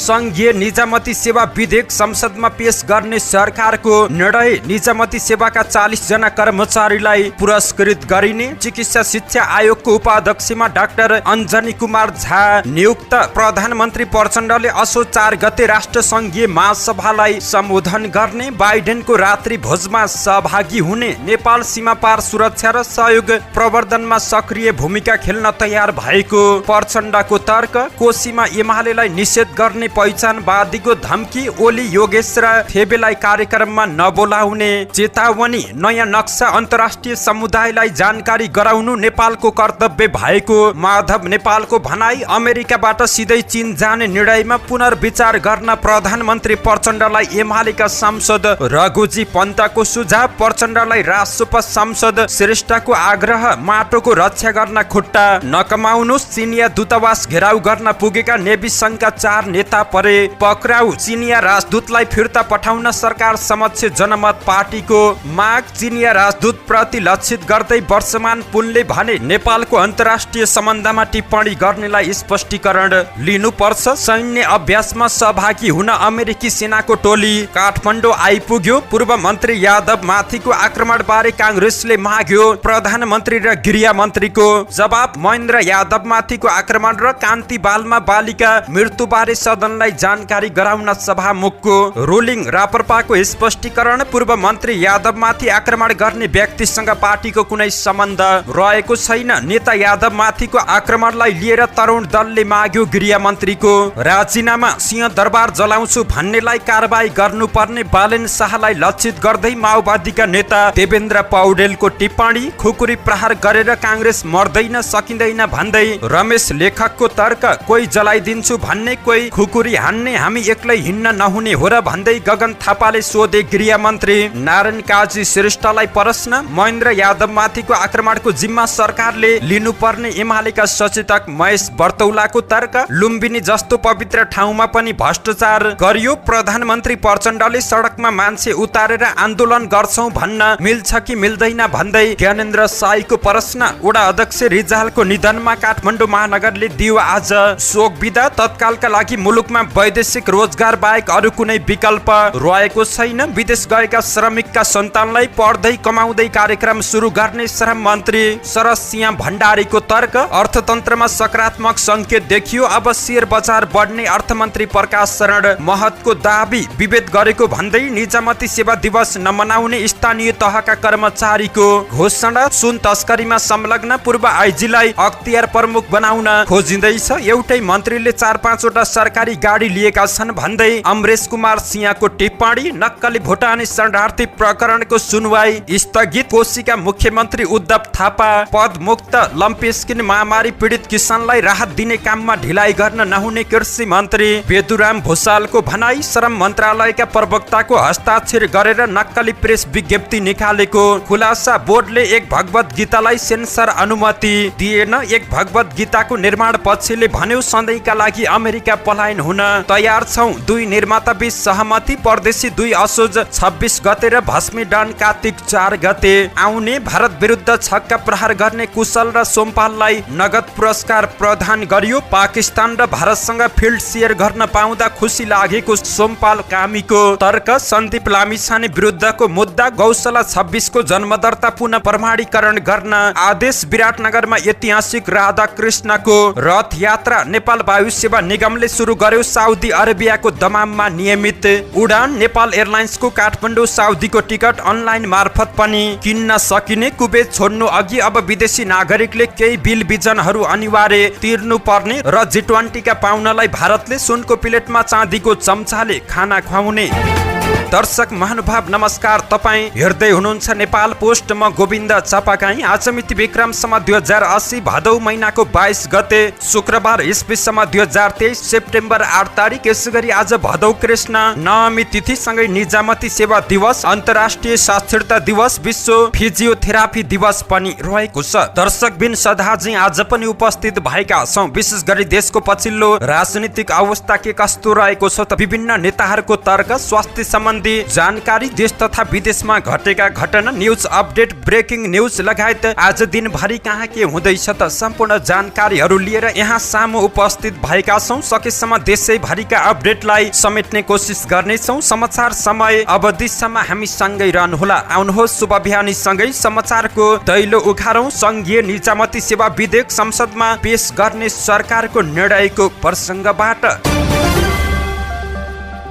संघीय निजामती सेवा विधेयक संसदमा पेश गर्ने सरकारको निर्णय। निजामती सेवाका 40 जना कर्मचारीलाई पुरस्कृत गरिने। चिकित्सा शिक्षा आयोगको उपाध्यक्षमा डाक्टर अञ्जनी कुमार झा नियुक्त। प्रधानमन्त्री प्रचण्डले असोज 4 गते राष्ट्रसङ्घीय महासभालाई सम्बोधन गर्ने। बाइडेनको रात्रि भोजमा सहभागी हुने। नेपाल सीमापार सुरक्षा र सहयोग प्रवर्धनमा सक्रिय भूमिका खेल्न तयार भएको प्रचण्डको तर्क। कोशीमा एमालेलाई निषेध गर्ने पहिचानवादीको धम्की। ओली योगेश र थेबेलाई कार्यक्रममा नबोलाउने चेतावनी। नयाँ नक्सा अन्तर्राष्ट्रिय समुदायलाई जानकारी गराउनु नेपालको कर्तव्य भएको माधव नेपालको भनाई। अमेरिकाबाट सिधै चीन जाने निर्णयमा पुनर्विचार गर्न प्रधानमन्त्री प्रचण्डलाई एमालेका सांसद रघुजी पन्तको सुझाव। प्रचण्डलाई राजसपा सांसद श्रेष्ठको आग्रह। माटोको रक्षा गर्न खुट्टा नकमाउनु। चिनिया दूतावास घेराउ गर्न पुगेका नेभी संघका 4 नेता परे पक्राउ। चिनिया राजदूतलाई फिर्ता पठाउन सरकार समक्ष जनमत पार्टीको माग। चिनिया राजदूत प्रति लक्षित गर्दै वर्षमान पुनले भने नेपालको अन्तर्राष्ट्रिय सम्बन्धमा टिप्पणी गर्नेलाई स्पष्टीकरण लिनुपर्छ। सैन्य अभ्यासमा सहभागी हुन अमेरिकी सेनाको टोली काठमाडौँ आइपुग्यो। पूर्व मन्त्री यादव माथिको आक्रमण बारे कांग्रेसले माग्यो प्रधानमन्त्री र गृह मन्त्रीको जवाब। महेन्द्र यादव माथिको आक्रमण र कान्ति बालमा बालिका मृत्यु बारे सदनलाई जानकारी गराउन सभामुखको रुलिङ। राप्रपाको स्पष्टीकरण। पूर्व मन्त्री यादव माथि आक्रमण गर्ने व्यक्तिसँग पार्टीको कुनै सम्बन्ध रहेको छैन। नेता यादव माथिको आक्रमणलाई लिएर तरुण दलले माग्यो गृह मन्त्रीको राजीनामा। सिंहदरबार जलाउँछु भन्नेलाई कारबाही गर्नुपर्ने बालेन शाहलाई लक्षित गर्दै माओवादीका नेता देवेन्द्र पौडेलको टिप्पणी। खुकुरी प्रहार गरेर कांग्रेस मर्दैन सकिँदैन भन्दै रमेश लेखकको तर्क। कोही जलाइदिन्छु भन्ने, कोही खुकुरी हान्ने, हामी एक्लै हिँड्न नहुने हो र भन्दै गगन थापाले सोधे गृह मन्त्री नारायण काजी श्रेष्ठलाई प्रश्न। महेन्द्र यादव माथिको आक्रमणको जिम्मा सरकारले लिनुपर्ने एमालेका सचेतक महेश बर्तौलाको तर्क। लुम्बिनी जस्तो पवित्र ठाउँमा पनि भ्रष्टाचार गरियो। प्रधानमन्त्री प्रचण्डले सडकमा मान्छे उतारेर आन्दोलन गर्छौं भन्न मिल्छ कि मिल्दैन भन्दै ज्ञानेन्द्र साईको प्रश्न। वडा अध्यक्ष रिजालको निधनमा काठमाडौँ महानगरले दियो आज शोक बिदा। तत्कालका लागि मुलुकमा वैदेशिक रोजगार बाहेक अरू कुनै विकल्प रहेको छैन। विदेश गएका श्रमिकका सन्तानलाई पढ्दै कमाउँदै कार्यक्रम सुरु गर्ने श्रम मन्त्री शरद सिंह भण्डारीको तर्क। अर्थतन्त्रमा सकारात्मक संकेत देखियो, अब शेयर बजार बढ्ने अर्थमन्त्री प्रकाश शरण महतको दाबी। विभेद गरेको भन्दै निजामती सेवा दिवस नमनाउने स्थानीय तहका कर्मचारीको घोषणा। सुन तस्करीमा संलग्न पूर्व आइजीलाई अख्तियार प्रमुख बनाउन खोजिँदैछ। एउटै मन्त्रीले 4-5 वटा सरकारी गाडी लिएका छन् भन्दै अमरेश कुमार सिंहको टिप्पणी। नक्कली भुटानी शरणार्थी प्रकरणको सुनवाई स्थगित। कोशीका मुख्यमन्त्री उद्धव थापा पदमुक्त। लम्पेस्किन महामारी पीडित किसानलाई राहत दिने काममा ढिलाइ गर्न नहुने कृषि मन्त्री बेदुराम भुसालको भनाई। श्रम मन्त्रालयका प्रवक्ताको हस्ताक्षर गरेर नक्कली प्रेस विज्ञप्ति निकालेको खुलासा। बोर्डले एक भगवत गीतालाई सेन्सर अनुमति दिएन। एक भगवत गीताको निर्माण पक्षले भन्यो सधैँका लागि अमेरिका पलायन हुन तयार छौं। 2 निर्माता बीच सहमति। परदेशी 2 असोज 26 गते र भस्मी डान कार्तिक 4 गते आउने। भारत विरुद्ध छक्का प्रहार गर्ने कुशल र सोमपाललाई नगद पुरस्कार प्रदान गरियो। पाकिस्तान र भारतसँग फिल्ड सेयर गर्न पाउँदा खुसी लागेको सोमपाल कामीको तर्क। सन्दीप लामिछाने विरुद्धको मुद्दा। गौशाला 26 को जन्मदर्ता पुनः प्रमाणीकरण गर्न आदेश। विराटनगरमा ऐतिहासिक राधाकृष्णको रथ यात्रा। नेपाल वायु सेवा निगमले सुरु गर्यो साउदी अरेबियाको दमाममा नियमित उडान। नेपाल एयरलाइन्सको काठमाडौँ साउदीको टिकट अनलाइन मार्फत पनि किन्न सकिने। कुवेत छोड्नु अघि अब विदेशी नागरिकले केही बिल बिजनहरू अनिवार्य तिर्नु पर्ने र G20 का पाहुनालाई भारतले सुनको प्लेटमा चाँदीको चम्चाले खाना खुवाउने। दर्शक महानुभाव नमस्कार, तपाईँ हेर्दै हुनुहुन्छ नेपाल पोस्ट। म गोविन्द चापाकाई। आज मिति विक्रम सम्म 2080 भदौ महिनाको 22 गते शुक्रबार, ईस्वी सम्म 2023 सेप्टेम्बर 8 तारिक। यसैगरी आज भदौ कृष्ण नवमी तिथि सँगै निजामती सेवा दिवस, अन्तर्राष्ट्रिय साक्षरता दिवस, विश्व फिजियोथेरापी दिवस पनि रहेको छ। दर्शक बिन सदाझै आज पनि उपस्थित भएका छौं। विशेष गरी देशको पछिल्लो राजनीतिक अवस्था के कस्तो रहेको छ त विभिन्न नेताहरूको तर्क, स्वास्थ्य सम्बन्धी सम्बन्धी जानकारी, देश तथा विदेशमा घटेका घटना, न्युज अपडेट, ब्रेकिङ न्युज लगायत आज दिनभरि कहाँ के हुँदैछ त सम्पूर्ण जानकारीहरू लिएर यहाँ सामु उपस्थित भएका छौं। सकेसम्म देशैभरिका अपडेटलाई समेट्ने कोसिस गर्नेछौं। समाचार समय अवधिसम्म हामी सँगै रहनुहोला। आउनुहोस् शुभ बिहानी सँगै समाचारको दैलो उखारौं। संघीय निजामती सेवा विधेयक संसदमा पेश गर्ने सरकारको निर्णयको प्रसङ्गबाट।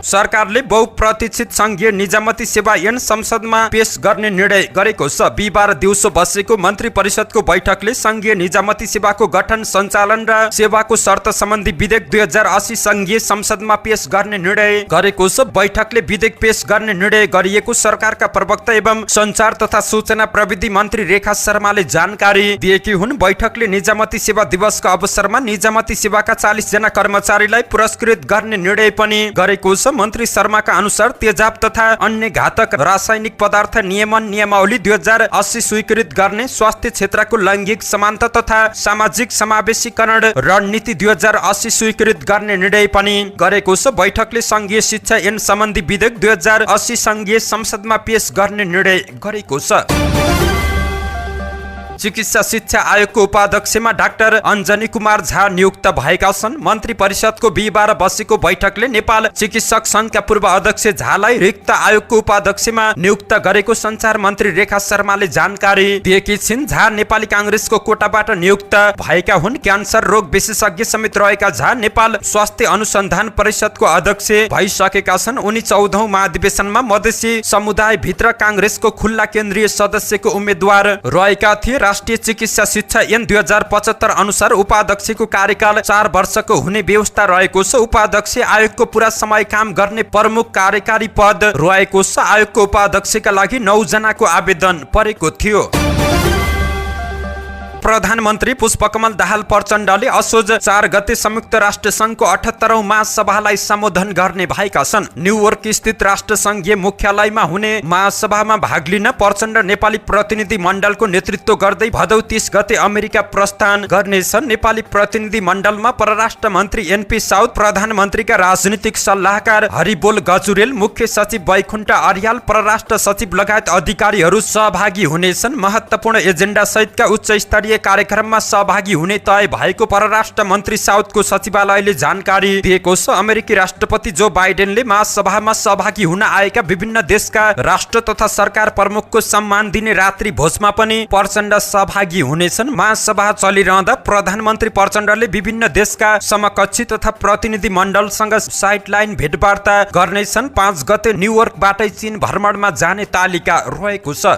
सरकारले बहुप्रतीक्षित संघीय निजामती सेवा ऐन संसदमा पेश गर्ने निर्णय गरेको छ। बिहिबार दिउँसो बसेको मन्त्री परिषदको बैठकले संघीय निजामती सेवाको गठन, सञ्चालन र सेवाको शर्त सम्बन्धी विधेयक 2080 संघीय संसदमा पेश गर्ने निर्णय गरेको छ। बैठकले विधेयक पेश गर्ने निर्णय गरिएको सरकारका प्रवक्ता एवं सञ्चार तथा सूचना प्रविधि मन्त्री रेखा शर्माले जानकारी दिएकी हुन्। बैठकले निजामती सेवा दिवसको अवसरमा निजामती सेवाका 40 जना कर्मचारीलाई पुरस्कृत गर्ने निर्णय पनि गरेको छ। मन्त्री शर्माका अनुसार तेजाब तथा अन्य घातक रासायनिक पदार्थ नियमन नियमावली 2080 स्वीकृत गर्ने, स्वास्थ्य क्षेत्रको लैङ्गिक समानता तथा सामाजिक समावेशीकरण रणनीति 2080 स्वीकृत गर्ने निर्णय पनि गरेको छ। बैठकले संघीय शिक्षा ऐन सम्बन्धी विधेयक 2080 संघीय संसदमा पेश गर्ने निर्णय गरेको छ। चिकित्सा शिक्षा आयोगको उपाध्यक्षमा डाक्टर अञ्जनी कुमार झा नियुक्त भएका छन्। मन्त्री परिषदको बिहिबार बसेको बैठकले नेपाल चिकित्सक संघका पूर्व अध्यक्ष झालाई रिक्त आयोगको उपाध्यक्षमा नियुक्त गरेको सञ्चार मन्त्री रेखा शर्माले जानकारी दिएकी छिन्। झा नेपाली कांग्रेसको कोटाबाट नियुक्त भएका हुन्। क्यान्सर रोग विशेषज्ञ समेत रहेका झा नेपाल स्वास्थ्य अनुसन्धान परिषदको अध्यक्ष भइसकेका छन्। उनी 14औं महाधिवेशनमा मधेसी समुदाय भित्र कांग्रेसको खुल्ला केन्द्रीय सदस्यको उम्मेद्वार रहेका थिए। राष्ट्रिय चिकित्सा शिक्षा ऐन 2075 अनुसार उपाध्यक्षको कार्यकाल 4 वर्षको हुने व्यवस्था रहेको छ। उपाध्यक्ष आयोगको पूरा समय काम गर्ने प्रमुख कार्यकारी पद रहेको छ। आयोगको उपाध्यक्षका लागि 9 जनाको आवेदन परेको थियो। प्रधानमन्त्री पुष्पकमल दाहाल प्रचण्डले असोज 4 गते संयुक्त राष्ट्र संघको 78औं महासभालाई सम्बोधन गर्ने भएका छन्। न्युयोर्क स्थित राष्ट्र संघीय मुख्यालयमा हुने महासभामा भाग लिन प्रचण्ड नेपाली प्रतिनिधि मण्डलको नेतृत्व गर्दै भदौ 30 गते अमेरिका प्रस्थान गर्नेछन्। नेपाली प्रतिनिधि मण्डलमा परराष्ट्र मन्त्री एनपी साउद, प्रधानमन्त्रीका राजनीतिक सल्लाहकार हरिबोल गजुरेल, मुख्य सचिव वैकुण्ठ अर्याल, परराष्ट्र सचिव लगायत अधिकारीहरू सहभागी हुनेछन्। महत्त्वपूर्ण एजेन्डा सहितका उच्च स्तरीय कार्यक्रममा सहभागी हुने तय भएको परराष्ट्र मन्त्री साउदको सचिवालयले जानकारी दिएको छ। अमेरिकी राष्ट्रपति जो बाइडेनले महासभामा सहभागी हुन आएका विभिन्न देशका राष्ट्र तथा सरकार प्रमुखको सम्मान दिने रात्रि भोजमा पनि प्रचण्ड सहभागी हुनेछन्। महासभा चलिरहँदा प्रधानमन्त्री प्रचण्डले विभिन्न देशका समकक्षी तथा प्रतिनिधि मण्डलसँग साइडलाइन भेटवार्ता गर्नेछन्। 5 गते न्युयोर्कबाटै चीन भ्रमणमा जाने तालिका रहेको छ।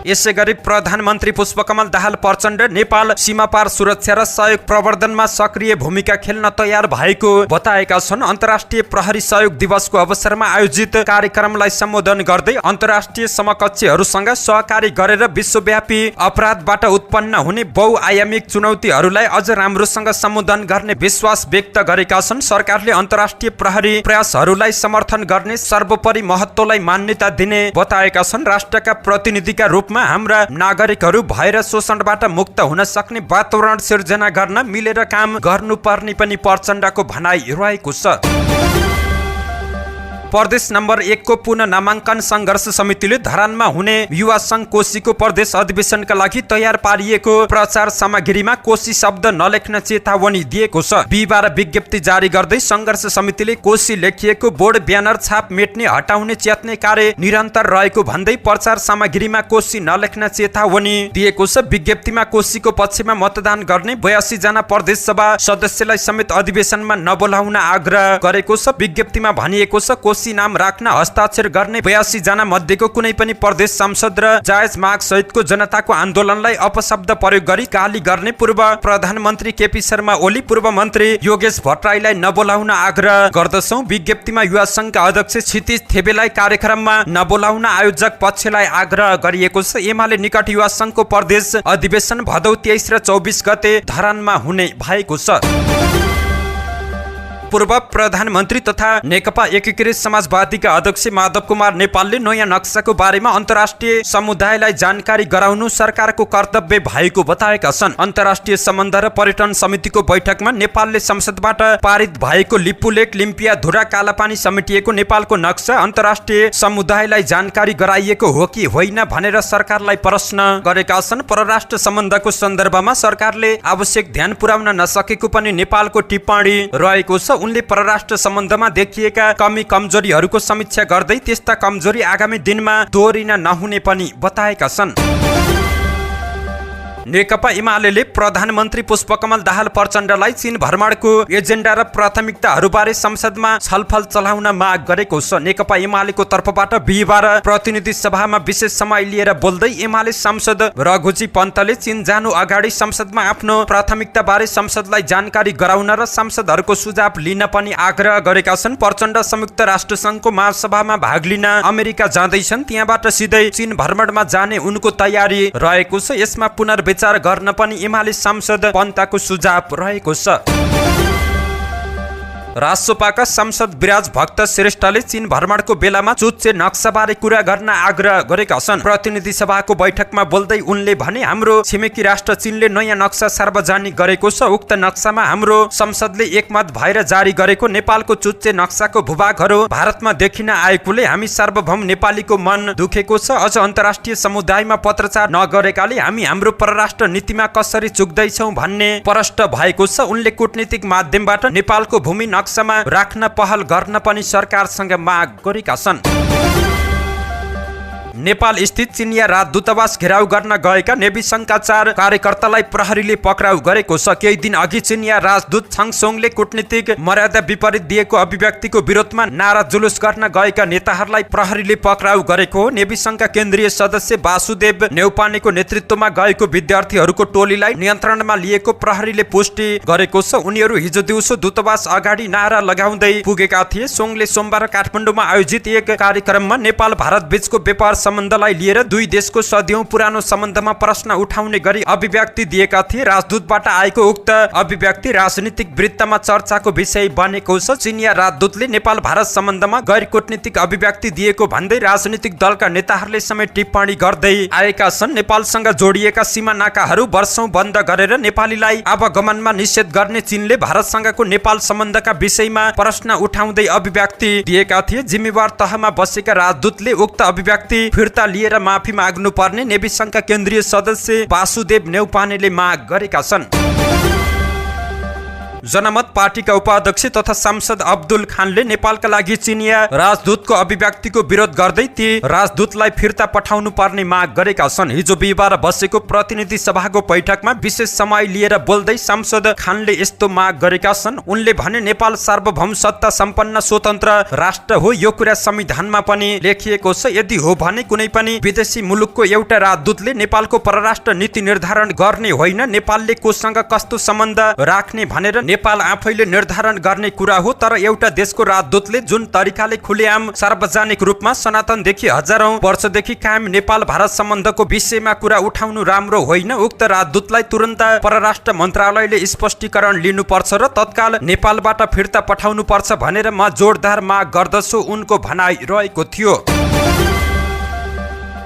यसैगरी प्रधानमन्त्री पुष्पकमल दाहाल प्रचण्ड नेपाल सीमापार सुरक्षा र सहयोग प्रवर्धनमा सक्रिय भूमिका खेल्न तयार भएको बताएका छन्। अन्तर्राष्ट्रिय प्रहरी सहयोग दिवसको अवसरमा आयोजित कार्यक्रमलाई सम्बोधन गर्दै अन्तर्राष्ट्रिय समकक्षीहरूसँग सहकारी गरेर विश्वव्यापी अपराधबाट उत्पन्न हुने बहुआयामिक चुनौतीहरूलाई अझ राम्रोसँग सम्बोधन गर्ने विश्वास व्यक्त गरेका छन्। सरकारले अन्तर्राष्ट्रिय प्रहरी प्रयासहरूलाई समर्थन गर्ने, सर्वोपरि महत्त्वलाई मान्यता दिने बताएका छन्। राष्ट्रका प्रतिनिधिका रूपमा हाम्रा नागरिकहरू भएर शोषणबाट मुक्त हुन सक्ने वातावरण सिर्जना गर्न मिलेर काम गर्नुपर्ने पनि प्रचण्डको भनाइ रहेको छ। प्रदेश नम्बर 1 को पुनः नामाङ्कन संघर्ष समितिले धरानमा हुने युवा संघ कोशीको प्रदेश अधिवेशनका लागि तयार पारिएको प्रचार सामग्रीमा कोशी शब्द नलेख्न चेतावनी दिएको छ। बिहिबार विज्ञप्ति जारी गर्दै संघर्ष समितिले कोशी लेखिएको बोर्ड, ब्यानर, छाप मेट्ने, हटाउने, च्यात्ने कार्य निरन्तर रहेको भन्दै प्रचार सामग्रीमा कोशी नलेख्न चेतावनी दिएको छ। विज्ञप्तिमा कोशीको पक्षमा मतदान गर्ने 82 जना प्रदेश सभा सदस्यलाई समेत अधिवेशनमा नबोलाउन आग्रह गरेको छ। विज्ञप्तिमा भनिएको छ कोशी नाम राख्न हस्ताक्षर गर्ने 82 जना मध्येको कुनै पनि प्रदेश सांसद र जायज माग सहितको जनताको आन्दोलनलाई अपशब्द प्रयोग गरी गाली गर्ने पूर्व प्रधानमन्त्री केपी शर्मा ओली, पूर्व मन्त्री योगेश भट्टराईलाई नबोलाउन आग्रह गर्दछौं। विज्ञप्तिमा युवा संघका अध्यक्ष क्षितिज थेबेलाई कार्यक्रममा नबोलाउन आयोजक पक्षलाई आग्रह गरिएको छ। एमाले निकट युवा संघको प्रदेश अधिवेशन भदौ 23 र 24 गते धरानमा हुने भएको छ। भूतपूर्व प्रधानमन्त्री तथा नेकपा एकीकृत समाजवादीका अध्यक्ष माधव कुमार नेपालले नयाँ नक्साको बारेमा अन्तर्राष्ट्रिय समुदायलाई जानकारी गराउनु सरकारको कर्तव्य भएको बताएका छन्। अन्तर्राष्ट्रिय सम्बन्ध र पर्यटन समितिको बैठकमा नेपालले संसदबाट पारित भएको लिपुलेक लिम्पिया धुरा कालापानी समेटिएको नेपालको नक्सा अन्तर्राष्ट्रिय समुदायलाई जानकारी गराइएको हो कि होइन भनेर सरकारलाई प्रश्न गरेका छन्। परराष्ट्र सम्बन्धको सन्दर्भमा सरकारले आवश्यक ध्यान पुर्याउन नसकेको पनि नेपालको टिप्पणी रहेको छ। उनले परराष्ट्र सम्बन्धमा देखिएका कमी कमजोरीहरूको समीक्षा गर्दै त्यस्ता कमजोरी आगामी दिनमा दोहोरिन नहुने पनि बताएका छन्। नेकपा एमाले प्रधानमन्त्री पुष्पकमल दाहाल प्रचण्डलाई चीन भ्रमणको एजेन्डा र प्राथमिकताहरूबारे संसदमा छलफल चलाउन माग गरेको छ। नेकपा एमालेको तर्फबाट बिहिबार प्रतिनिधि सभामा विशेष समय लिएर बोल्दै एमाले सांसद रघुजी पन्तले चीन जानु अगाडि संसदमा आफ्नो प्राथमिकताबारे संसदलाई जानकारी गराउन र सांसदहरूको सुझाव लिन पनि आग्रह गरेका छन्। प्रचण्ड संयुक्त राष्ट्रसङ्घको महासभामा भाग लिन अमेरिका जाँदैछन्। त्यहाँबाट सिधै चीन भ्रमणमा जाने उनको तयारी रहेको छ। यसमा पुनर्विचार गर्न पनि एमाले सांसद पन्तको सुझाव रहेको छ। राजसपाका सांसद विराज भक्त श्रेष्ठले चीन भ्रमणको बेलामा चुच्चे नक्साबारे कुरा गर्न आग्रह गरेका छन्। प्रतिनिधि सभाको बैठकमा बोल्दै उनले भने हाम्रो छिमेकी राष्ट्र चीनले नयाँ नक्सा सार्वजनिक गरेको छ। उक्त नक्सामा हाम्रो संसदले एकमत भएर जारी गरेको नेपालको चुच्चे नक्साको भूभागहरू भारतमा देखिन आएकोले हामी सार्वभौम नेपालीको मन दुखेको छ। अझ अन्तर्राष्ट्रिय समुदायमा पत्रचार नगरेकाले हामी हाम्रो परराष्ट्र नीतिमा कसरी चुक्दैछौँ भन्ने प्रष्ट भएको छ। उनले कूटनीतिक माध्यमबाट नेपालको भूमि नक्सामा राख्न पहल गर्न पनि सरकारसँग माग गरेका छन्। नेपाल स्थित चिनिया राजदूतावास घेराउ गर्न गएका नेभी संघका 4 कार्यकर्तालाई प्रहरीले पक्राउ गरेको छ। केही दिन अघि चिनिया राजदूत छाङसोङले कूटनीतिक मर्यादा विपरीत दिएको अभिव्यक्तिको विरोधमा नारा जुलुस गर्न गएका नेताहरूलाई प्रहरीले पक्राउ गरेको हो। नेभी संघका केन्द्रीय सदस्य वासुदेव नेउपानेको नेतृत्वमा गएको विद्यार्थीहरूको टोलीलाई नियन्त्रणमा लिएको प्रहरीले पुष्टि गरेको छ। उनीहरू हिजो दिउँसो दूतावास अगाडि नारा लगाउँदै पुगेका थिए। सोङले सोमबार काठमाडौँमा आयोजित एक कार्यक्रममा नेपाल भारत बीचको व्यापार सम्बन्धलाई लिएर दुई देशको सदियौं पुरानो सम्बन्धमा प्रश्न उठाउने गरी अभिव्यक्ति दिएका थिए। राजदूतबाट आएको उक्त अभिव्यक्ति राजनीतिक वृत्तमा चर्चाको विषय बनेको छ। चिनिया राजदूतले नेपाल भारत सम्बन्धमा गैर कूटनीतिक अभिव्यक्ति दिएको भन्दै राजनीतिक दलका नेताहरूले समेत टिप्पणी गर्दै आएका छन्। नेपालसँग जोडिएका सीमा नाकाहरू वर्षौं बन्द गरेर नेपालीलाई आवागमनमा निषेध गर्ने चीनले भारतसँगको नेपाल सम्बन्धका विषयमा प्रश्न उठाउँदै अभिव्यक्ति दिएका थिए। जिम्मेवार तहमा बसेका राजदूतले उक्त अभिव्यक्ति फिर्ता लिएर माफी माग्नु पर्ने नेभी संघका केन्द्रीय सदस्य वासुदेव नेउपानेले माग गरेका छन्। जनमत पार्टीका उपाध्यक्ष तथा सांसद अब्दुल खानले नेपालका लागि चिनिया राजदूतको अभिव्यक्तिको विरोध गर्दै ती राजदूतलाई फिर्ता पठाउनु पर्ने माग गरेका छन्। हिजो बिहिबार बसेको प्रतिनिधि सभाको बैठकमा विशेष समय लिएर बोल्दै सांसद खानले यस्तो माग गरेका छन्। उनले भने नेपाल सार्वभौम सत्ता सम्पन्न स्वतन्त्र राष्ट्र हो। यो कुरा संविधानमा पनि लेखिएको छ। यदि हो भने कुनै पनि विदेशी मुलुकको एउटा राजदूतले नेपालको परराष्ट्र नीति निर्धारण गर्ने होइन, नेपालले कोसँग कस्तो सम्बन्ध राख्ने भनेर नेपाल आफैले निर्धारण गर्ने कुरा हो। तर एउटा देशको राजदूतले जुन तरिकाले खुलेआम सार्वजनिक रूपमा सनातनदेखि हजारौं वर्षदेखि कायम नेपाल भारत सम्बन्धको विषयमा कुरा उठाउनु राम्रो होइन। उक्त राजदूतलाई तुरन्त परराष्ट्र मन्त्रालयले स्पष्टीकरण लिनुपर्छ र तत्काल नेपालबाट फिर्ता पठाउनु पर्छ भनेर म जोरदार माग गर्दछु, उनको भनाइ रहेको थियो।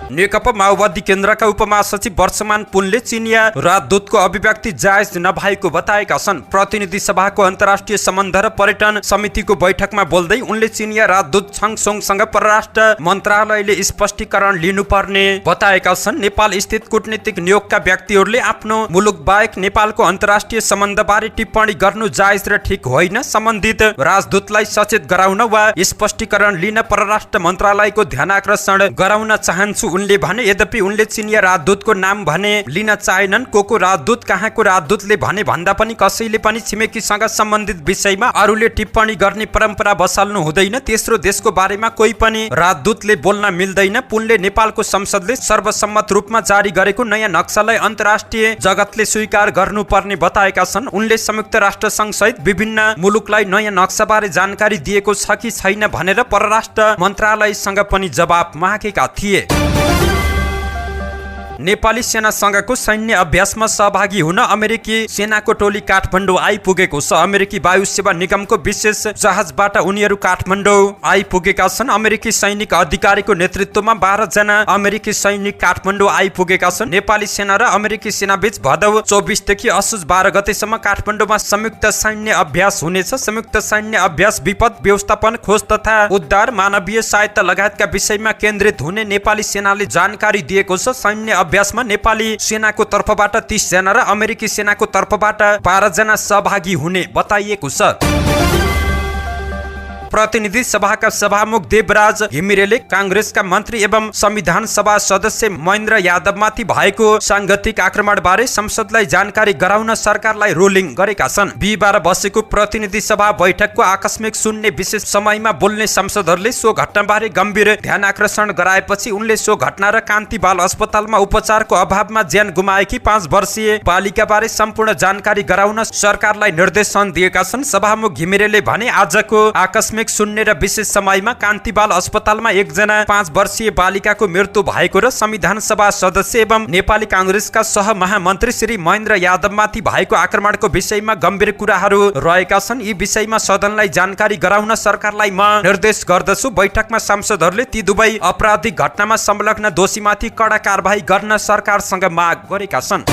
नेकपा माओवादी केन्द्रका उपमहासचिव वर्षमान पुनले चिनिया राजदूतको अभिव्यक्ति जायज नभएको बताएका छन्। प्रतिनिधि सभाको अन्तर्राष्ट्रिय सम्बन्ध र पर्यटन समितिको बैठकमा बोल्दै उनले चिनिया राजदूत छाङसोङसँग परराष्ट्र मन्त्रालयले स्पष्टीकरण लिनुपर्ने बताएका छन्। नेपाल स्थित कूटनीतिक नियोगका व्यक्तिहरूले आफ्नो मुलुक बाहेक नेपालको अन्तर्राष्ट्रिय सम्बन्धबारे टिप्पणी गर्नु जायज र ठिक होइन। सम्बन्धित राजदूतलाई सचेत गराउन वा स्पष्टीकरण लिन परराष्ट्र मन्त्रालयको ध्यानाकर्षण गराउन चाहन्छु उनले भने। यद्यपि उनले चिनिया राजदूतको नाम भने लिन चाहेनन्। को राजदूत कहाँको राजदूतले भने भन्दा पनि कसैले पनि छिमेकीसँग सम्बन्धित विषयमा अरूले टिप्पणी गर्ने परम्परा बसाल्नु हुँदैन। तेस्रो देशको बारेमा कोही पनि राजदूतले बोल्न मिल्दैन। पुनले नेपालको संसदले सर्वसम्मत रूपमा जारी गरेको नयाँ नक्सालाई अन्तर्राष्ट्रिय जगतले स्वीकार गर्नुपर्ने बताएका छन्। उनले संयुक्त राष्ट्र संघ सहित विभिन्न मुलुकलाई नयाँ नक्साबारे जानकारी दिएको छ कि छैन भनेर परराष्ट्र मन्त्रालयसँग पनि जवाब मागेका थिए। नेपाली सेनासँगको सैन्य अभ्यासमा सहभागी हुन अमेरिकी सेनाको टोली काठमाडौँ आइपुगेको छ। अमेरिकी वायु सेवा निगमको विशेष जहाजबाट उनीहरू काठमाडौँ आइपुगेका छन्। अमेरिकी सैनिक अधिकारीको नेतृत्वमा 12 जना अमेरिकी सैनिक काठमाडौँ आइपुगेका छन्। नेपाली सेना र अमेरिकी सेना बीच भदौ 24 देखि असोज 12 गतेसम्म काठमाडौँमा संयुक्त सैन्य अभ्यास हुनेछ। संयुक्त सैन्य अभ्यास विपद व्यवस्थापन, खोज तथा उद्धार, मानवीय सहायता लगायतका विषयमा केन्द्रित हुने नेपाली सेनाले जानकारी दिएको छ। सैन्य अभ्यासमा नेपाली सेनाको तर्फबाट 30 जना र अमेरिकी सेनाको तर्फबाट 12 जना सहभागी हुने बताइएको छ। प्रतिनिधि सभाका सभामुख देवराज घिमिरेले कांग्रेसका मन्त्री एवं संविधान सभा सदस्य महेन्द्र यादवमाथि भएको सांगठिक आक्रमण बारे संसदलाई जानकारी गराउन सरकारलाई रोलिङ गरेका छन्। बिहीबार बसेको प्रतिनिधि सभा बैठकको आकस्मिक शून्य विशेष समयमा बोल्ने सांसदहरूले सो घटनाबारे गम्भीर ध्यान आकर्षण गराएपछि उनले सो घटना र कान्ति बाल अस्पतालमा उपचारको अभावमा ज्यान गुमाएकी 5 वर्षीय बालिका बारे सम्पूर्ण जानकारी गराउन सरकारलाई निर्देशन दिएका छन्। सभामुख घिमिरेले भने आजको आकस्मिक शून्य र विशेष समयमा कान्ति बाल अस्पतालमा एकजना 5 वर्षीय बालिकाको मृत्यु भएको र संविधान सभा सदस्य एवं नेपाली कांग्रेसका सहमहामन्त्री श्री महेन्द्र यादवमाथि भएको आक्रमणको विषयमा गम्भीर कुराहरू रहेका छन्। यी विषयमा सदनलाई जानकारी गराउन सरकारलाई म निर्देश गर्दछु। बैठकमा सांसदहरूले ती दुवै आपराधिक घटनामा संलग्न दोषीमाथि कडा कारबाही गर्न सरकारसँग माग गरेका छन्।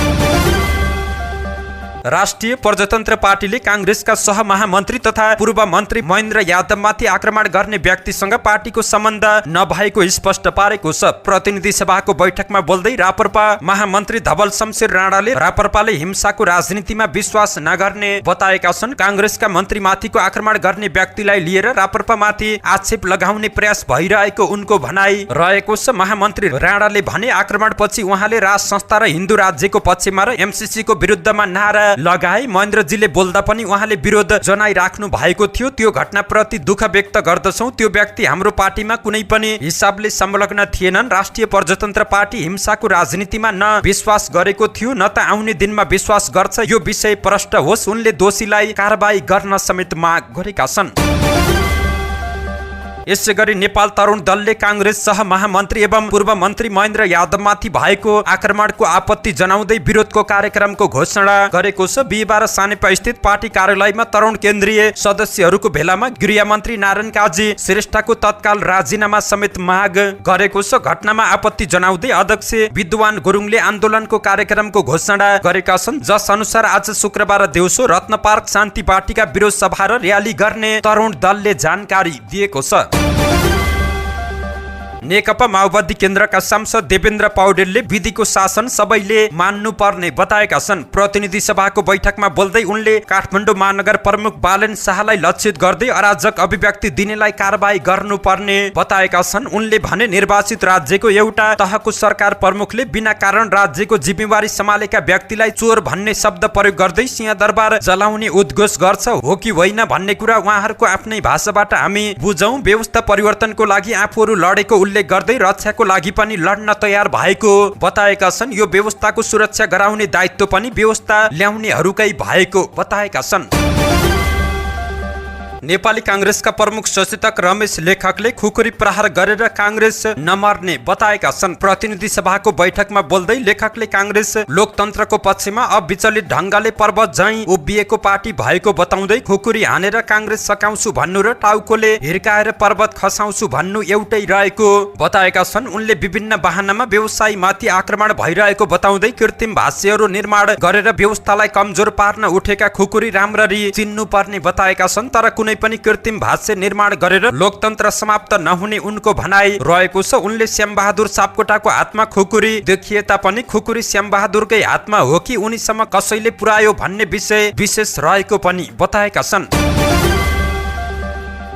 राष्ट्रिय प्रजातन्त्र पार्टीले कांग्रेसका सहमहामन्त्री तथा पूर्व मन्त्री महेन्द्र यादवमाथि आक्रमण गर्ने व्यक्तिसँग पार्टीको सम्बन्ध नभएको स्पष्ट पारेको छ। प्रतिनिधि सभाको बैठकमा बोल्दै राप्रपा महामन्त्री धवल शमशेर राणाले राप्रपाले हिंसाको राजनीतिमा विश्वास नगर्ने बताएका छन्। कांग्रेसका मन्त्रीमाथिको आक्रमण गर्ने व्यक्तिलाई लिएर राप्रपामाथि आक्षेप लगाउने प्रयास भइरहेको उनको भनाइ रहेको छ। महामन्त्री राणाले भने आक्रमणपछि उहाँले राज संस्था र हिन्दू राज्यको पक्षमा र एमसीसीको विरुद्धमा नारा लगाए। महेन्द्रजीले बोल्दा पनि उहाँले विरोध जनाइराख्नु भएको थियो। त्यो घटनाप्रति दुःख व्यक्त गर्दछौँ। त्यो व्यक्ति हाम्रो पार्टीमा कुनै पनि हिसाबले संलग्न थिएनन्। राष्ट्रिय प्रजातन्त्र पार्टी हिंसाको राजनीतिमा न विश्वास गरेको थियो न त आउने दिनमा विश्वास गर्छ। यो विषय प्रष्ट होस्। उनले दोषीलाई कारबाही गर्न समेत माग गरेका छन्। यसैगरी नेपाल तरुण दलले कांग्रेस सहमहामन्त्री एवं पूर्व मन्त्री महेन्द्र यादवमाथि भएको आक्रमणको आपत्ति जनाउँदै विरोधको कार्यक्रमको घोषणा गरेको छ। बिहीबार सानेपा स्थित पार्टी कार्यालयमा तरुण केन्द्रीय सदस्यहरूको भेलामा गृहमन्त्री नारायण काजी श्रेष्ठको तत्काल राजीनामा समेत माग गरेको छ। घटनामा आपत्ति जनाउँदै अध्यक्ष विद्वान गुरुङले आन्दोलनको कार्यक्रमको घोषणा गरेका छन्, जस अनुसार आज शुक्रबार दिउँसो रत्न पार्क शान्ति पार्टीका विरोध सभा र र्याली गर्ने तरुण दलले जानकारी दिएको छ। नेकपा माओवादी केन्द्रका सांसद देवेन्द्र पौडेलले विधिको शासन सबैले मान्नु पर्ने बताएका छन्। प्रतिनिधि सभाको बैठकमा बोल्दै उनले काठमाडौँ महानगर प्रमुख बालेन शाहलाई लक्षित गर्दै अराजक अभिव्यक्ति दिनेलाई कारबाही गर्नुपर्ने बताएका छन्। उनले भने निर्वाचित राज्यको एउटा तहको सरकार प्रमुखले बिना कारण राज्यको जिम्मेवारी सम्हालेका व्यक्तिलाई चोर भन्ने शब्द प्रयोग गर्दै सिंहदरबार जलाउने उद्घोष गर्छ हो कि होइन भन्ने कुरा उहाँहरूको आफ्नै भाषाबाट हामी बुझौँ। व्यवस्था परिवर्तनको लागि आफूहरू लडेको उल्लेख गर्दै रक्षाको लागि पनि लड्न तयार भएको बताएका छन्। यो व्यवस्थाको सुरक्षा गराउने दायित्व पनि व्यवस्था ल्याउनेहरूकै भएको बताएका छन्। नेपाली कांग्रेसका प्रमुख सचेतक रमेश लेखकले खुकुरी प्रहार गरेर कांग्रेस नमर्ने बताएका छन्। प्रतिनिधि सभाको बैठकमा बोल्दै लेखकले कांग्रेस लोकतन्त्रको पक्षमा अविचलित ढंगले पर्वत झैं उभिएको पार्टी भएको बताउँदै खुकुरी हानेर कांग्रेस सकाउँछु भन्नु र टाउकोले हिर्काएर पर्वत खसाउँछु भन्नु एउटै रहेको बताएका छन्। उनले विभिन्न बहानामा व्यवसायीमाथि आक्रमण भइरहेको बताउँदै कृत्रिम भाष्यहरू निर्माण गरेर व्यवस्थालाई कमजोर पार्न उठेका खुकुरी राम्ररी चिन्नु पर्ने बताएका छन्। तर कुनै पनि कृत्रिम भाष्य निर्माण गरेर लोकतन्त्र समाप्त नहुने उनको भनाइ रहेको छ। उनले श्यामबहादुर सापकोटाको हातमा खुकुरी देखिए तापनि खुकुरी श्यामबहादुरकै हातमा हो कि उनीसम्म कसैले पुर्यायो भन्ने विषय विशेष रहेको पनि बताएका छन्।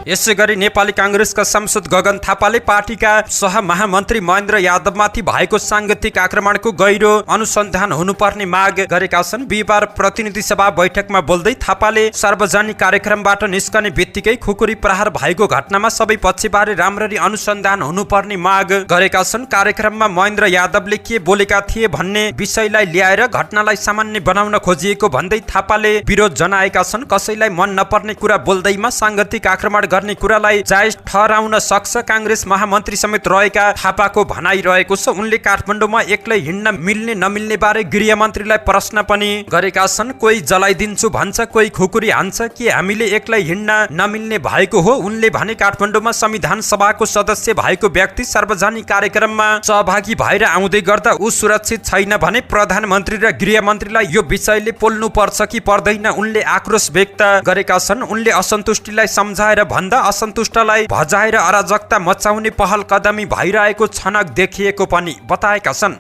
यसैगरी नेपाली कांग्रेसका सांसद गगन थापाले पार्टीका सहमहामन्त्री महेन्द्र यादवमाथि भएको सांगठिक आक्रमणको गहिरो अनुसन्धान हुनुपर्ने माग गरेका छन्। बिहीबार प्रतिनिधि सभा बैठकमा बोल्दै थापाले सार्वजनिक कार्यक्रमबाट निस्कने बित्तिकै खुकुरी प्रहार भएको घटनामा सबै पक्षबारे राम्ररी अनुसन्धान हुनुपर्ने माग गरेका छन्। कार्यक्रममा महेन्द्र यादवले के बोलेका थिए भन्ने विषयलाई ल्याएर घटनालाई सामान्य बनाउन खोजिएको भन्दै थापाले विरोध जनाएका छन्। कसैलाई मन नपर्ने कुरा बोल्दैमा सांगठिक आक्रमण गर्ने कुरालाई जायज ठहराउन सक्छ कांग्रेस महामन्त्री समेत रहेका थापाको भनाइरहेको छ। उनले काठमाडौँमा एक्लै हिँड्न मिल्ने नमिल्ने बारे गृहमन्त्रीलाई प्रश्न पनि गरेका छन्। कोही जलाइदिन्छु भन्छ, कोही खुकुरी हान्छ, के हामीले एक्लै हिँड्न नमिल्ने भएको हो? उनले भने काठमाडौँमा संविधान सभाको सदस्य भएको व्यक्ति सार्वजनिक कार्यक्रममा सहभागी भएर आउँदै गर्दा ऊ सुरक्षित छैन भने प्रधानमन्त्री र गृहमन्त्रीलाई यो विषयले पोल्नु पर्छ कि पर्दैन? उनले आक्रोश व्यक्त गरेका छन्। उनले असन्तुष्टिलाई सम्झाएर भन्दा असन्तुष्टलाई भजाएर अराजकता मचाउने पहल कदमी भइरहेको छनक देखिएको पनि बताएका छन्।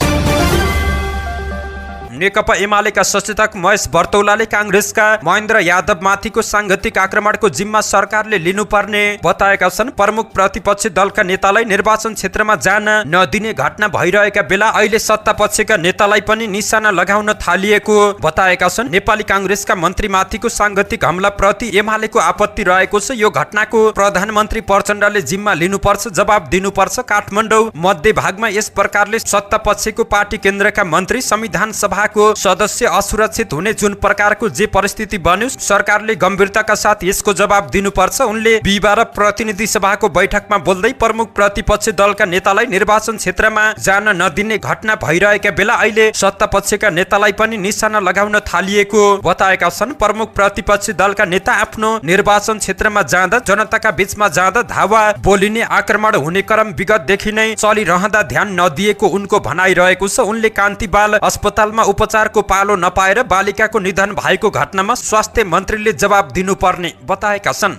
नेकपा एमालेका सचेतक महेश बर्तौलाले कांग्रेसका महेन्द्र यादव माथिको सांगठिक आक्रमणको जिम्मा सरकारले लिनुपर्ने बताएका छन्। प्रमुख प्रतिपक्षी दलका नेतालाई निर्वाचन क्षेत्रमा जान नदिने घटना भइरहेका बेला अहिले सत्तापक्षका नेतालाई पनि निशाना लगाउन थालिएको बताएका छन्। नेपाली कांग्रेसका मन्त्रीमाथिको सांगठिक हमला प्रति एमालेको आपत्ति रहेको छ। यो घटनाको प्रधानमन्त्री प्रचण्डले जिम्मा लिनुपर्छ, जवाब दिनुपर्छ। काठमाडौँ मध्य भागमा यस प्रकारले सत्तापक्षको पार्टी केन्द्रका मन्त्री संविधान सभा को सदस्य असुरक्षित हुने जुन प्रकारको जे परिस्थिति बन्यो, सरकारले गम्भीरताका साथ यसको जवाब दिनुपर्छ। उनले बिहिबार प्रतिनिधि सभाको बैठकमा बोल्दै प्रमुख प्रतिपक्षी दलका नेतालाई निर्वाचन क्षेत्रमा जान नदिने घटना भइरहेका बेला अहिले सत्तापक्षका नेतालाई पनि निशाना लगाउन थालिएको बताएका छन्। प्रमुख प्रतिपक्षी दलका नेता आफ्नो निर्वाचन क्षेत्रमा जाँदा, जनताका बीचमा जाँदा धावा बोलिने, आक्रमण हुने क्रम विगतदेखि नै चलिरहँदा ध्यान नदिएको उनको भनाइरहेको छ। उनले कान्ति बाल अस्पतालमा उपचारको पालो नपाएर बालिकाको निधन भएको घटनामा स्वास्थ्य मन्त्रीले जवाब दिनुपर्ने बताएका छन्।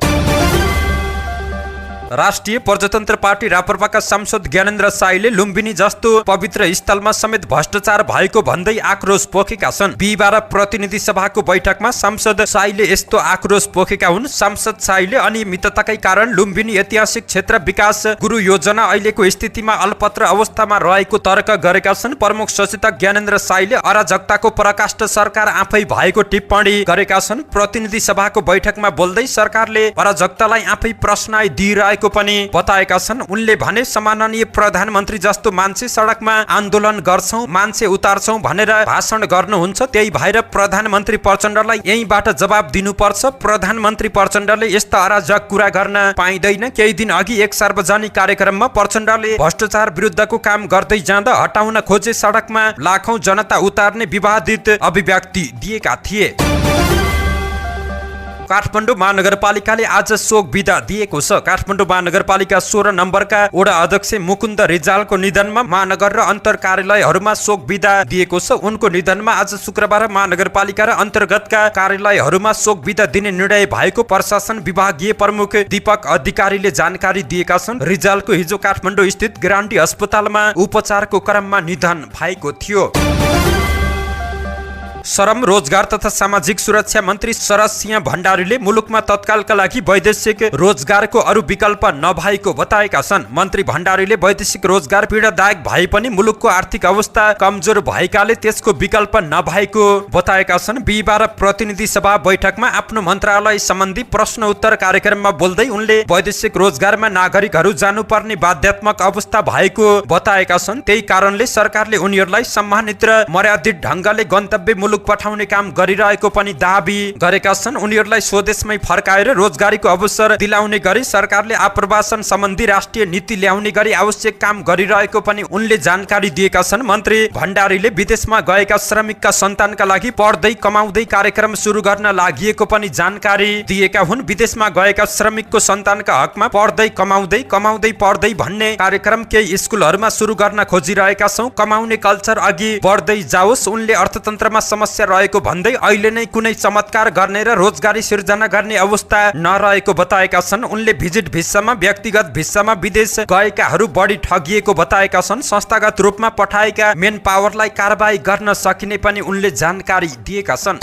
राष्ट्रिय प्रजातन्त्र पार्टी राप्रपाका सांसद ज्ञानेन्द्र साईले लुम्बिनी जस्तो पवित्र स्थलमा समेत भ्रष्टाचार भएको भन्दै आक्रोश पोखेका छन्। बिहिबार प्रतिनिधि सभाको बैठकमा सांसद साईले यस्तो आक्रोश पोखेका हुन्। सांसद साईले अनियमितताकै कारण लुम्बिनी ऐतिहासिक क्षेत्र विकास गुरु योजना अहिलेको स्थितिमा अल्पत्र अवस्थामा रहेको तर्क गरेका छन्। प्रमुख सचेतक ज्ञानेन्द्र साईले अराजकताको पराकाष्ठ सरकार आफै भएको टिप्पणी गरेका छन्। प्रतिनिधि सभाको बैठकमा बोल्दै सरकारले अराजकतालाई आफै प्रश्न दिइरहेको पनि बताएका छन्। उनले भने सम्माननीय प्रधानमन्त्री जस्तो मान्छे सडकमा आन्दोलन गर्छौं, मान्छे उतार्छौं भनेर भाषण गर्नुहुन्छ। त्यही भएर प्रधानमन्त्री प्रचण्डलाई यहीँबाट जवाब दिनुपर्छ। प्रधानमन्त्री प्रचण्डले यस्ता अराजक कुरा गर्न पाइँदैन। केही दिन अघि एक सार्वजनिक कार्यक्रममा प्रचण्डले भ्रष्टाचार विरुद्धको काम गर्दै जाँदा हटाउन खोजे सडकमा लाखौं जनता उतार्ने विवादित अभिव्यक्ति दिएका थिए। काठमाडौँ महानगरपालिकाले आज शोक बिदा दिएको छ। काठमाडौँ महानगरपालिका 16 नम्बरका वडा अध्यक्ष मुकुन्द रिजालको निधनमा महानगर र अन्तर कार्यालयहरूमा शोक बिदा दिएको छ। उनको निधनमा आज शुक्रबार महानगरपालिका र अन्तर्गतका कार्यालयहरूमा शोक बिदा दिने निर्णय भएको प्रशासन विभागीय प्रमुख दीपक अधिकारीले जानकारी दिएका छन्। रिजालको हिजो काठमाडौँ स्थित ग्रान्डी अस्पतालमा उपचारको क्रममा निधन भएको थियो। श्रम, रोजगार तथा सामाजिक सुरक्षा मन्त्री शरद सिंह भण्डारीले मुलुकमा तत्कालका लागि वैदेशिक रोजगारको अरू विकल्प नभएको बताएका छन्। मन्त्री भण्डारीले वैदेशिक रोजगार पीडादायक भए पनि मुलुकको आर्थिक अवस्था कमजोर भएकाले त्यसको विकल्प नभएको बताएका छन्। बिहिबार प्रतिनिधि सभा बैठकमा आफ्नो मन्त्रालय सम्बन्धी प्रश्न उत्तर कार्यक्रममा बोल्दै उनले वैदेशिक रोजगारमा नागरिकहरू जानुपर्ने बाध्यात्मक अवस्था भएको बताएका छन्। त्यही कारणले सरकारले उनीहरूलाई सम्मानित र मर्यादित ढङ्गले गन्तव्य मुलुक पठाउने काम गरिरहेको पनि दाबी गरेका छन्। उनीहरूलाई स्वदेशमै फर्काएर रोजगारीको अवसर दिलाउने गरी सरकारले आप्रवासन सम्बन्धी राष्ट्रिय नीति ल्याउने गरी आवश्यक काम गरिरहेको पनि उनले जानकारी दिएका छन्। मन्त्री भण्डारीले विदेशमा गएका श्रमिकका सन्तानका लागि पढ्दै कमाउँदै कार्यक्रम सुरु गर्न लागि पनि जानकारी दिएका हुन्। विदेशमा गएका श्रमिकको सन्तानका हकमा पढ्दै कमाउँदै, कमाउँदै पढ्दै भन्ने कार्यक्रम केही स्कुलहरूमा सुरु गर्न खोजिरहेका छौँ। कमाउने कल्चर अघि बढ्दै जाओस्। उनले अर्थतन्त्रमा समस्या रहेको भन्दै अहिले नै कुनै चमत्कार गर्ने र रोजगारी सिर्जना गर्ने अवस्था नरहेको बताएका छन्। उनले भिजिट भिसामा, व्यक्तिगत भिसामा विदेश गएकाहरू बढी ठगिएको बताएका छन्। संस्थागत रूपमा पठाएका मेन पावरलाई कारबाही गर्न सकिने पनि उनले जानकारी दिएका छन्।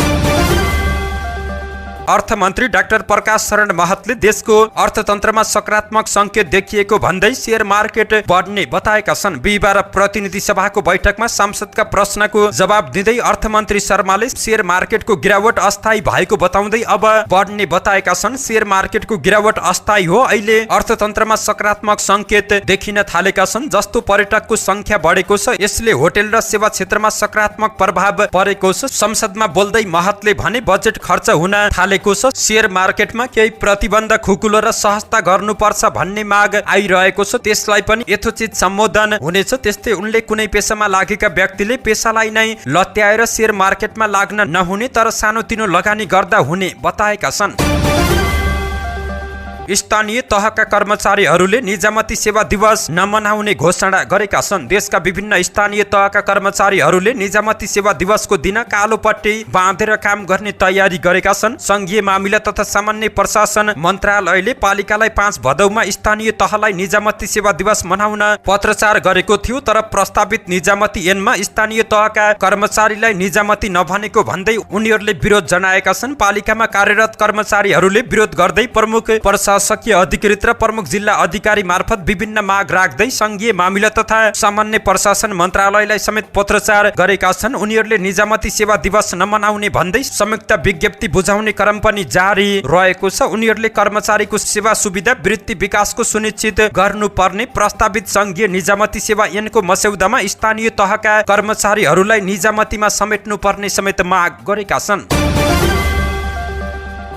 अर्थमन्त्री डाक्टर प्रकाश शरण महतले देशको अर्थतन्त्रमा सकारात्मक संकेत देखिएको भन्दै शेयर मार्केट बढ्ने बताएका छन्। बिहिबार प्रतिनिधि सभाको बैठकमा सांसदका प्रश्नको जवाब दिँदै अर्थमन्त्री शर्माले शेयर मार्केटको गिरावट अस्थायी भएको बताउँदै अब बढ्ने बताएका छन्। शेयर मार्केटको गिरावट अस्थायी हो। अहिले अर्थतन्त्रमा सकारात्मक संकेत देखिन थालेका छन्। जस्तो पर्यटकको संख्या बढेको छ, यसले होटेल र सेवा क्षेत्रमा सकारात्मक प्रभाव परेको छ। संसदमा बोल्दै महतले भने बजेट खर्च हुन थाले गरेको छ। शेयर मार्केटमा केही प्रतिबन्ध खुकुलो र सहजता गर्नुपर्छ भन्ने माग आइरहेको छ, त्यसलाई पनि यथोचित सम्बोधन हुनेछ। त्यस्तै उनले कुनै पेशामा लागेका व्यक्तिले पेशालाई नै लत्याएर शेयर मार्केटमा लाग्न नहुने तर सानोतिनो लगानी गर्दा हुने बताएका छन्। स्थानीय तहका कर्मचारीहरूले निजामती सेवा दिवस नमनाउने घोषणा गरेका छन्। देशका विभिन्न स्थानीय तहका कर्मचारीहरूले निजामती सेवा दिवसको दिन कालो पट्टी बाँधेर काम गर्ने तयारी गरेका छन्। संघीय मामिला तथा सामान्य प्रशासन मन्त्रालयले पालिकालाई 5 भदौमा स्थानीय तहलाई निजामती सेवा दिवस मनाउन पत्रचार गरेको थियो, तर प्रस्तावित निजामती ऐनमा स्थानीय तहका कर्मचारीलाई निजामती नभनेको भन्दै उनीहरूले विरोध जनाएका छन्। पालिकामा कार्यरत कर्मचारीहरूले विरोध गर्दै प्रमुख प्रशासकीय अधिकृत र प्रमुख जिल्ला अधिकारी मार्फत विभिन्न माग राख्दै संघीय मामिला तथा सामान्य प्रशासन मन्त्रालयलाई समेत पत्रचार गरेका छन्। उनीहरूले निजामती सेवा दिवस नमनाउने भन्दै संयुक्त विज्ञप्ति बुझाउने क्रम पनि जारी रहेको छ। उनीहरूले कर्मचारीको सेवा सुविधा वृत्ति विकासको सुनिश्चित गर्नुपर्ने प्रस्तावित संघीय निजामती सेवा ऐनको मस्यौदामा स्थानीय तहका कर्मचारीहरूलाई निजामतीमा समेट्नुपर्ने समेत माग गरेका छन्।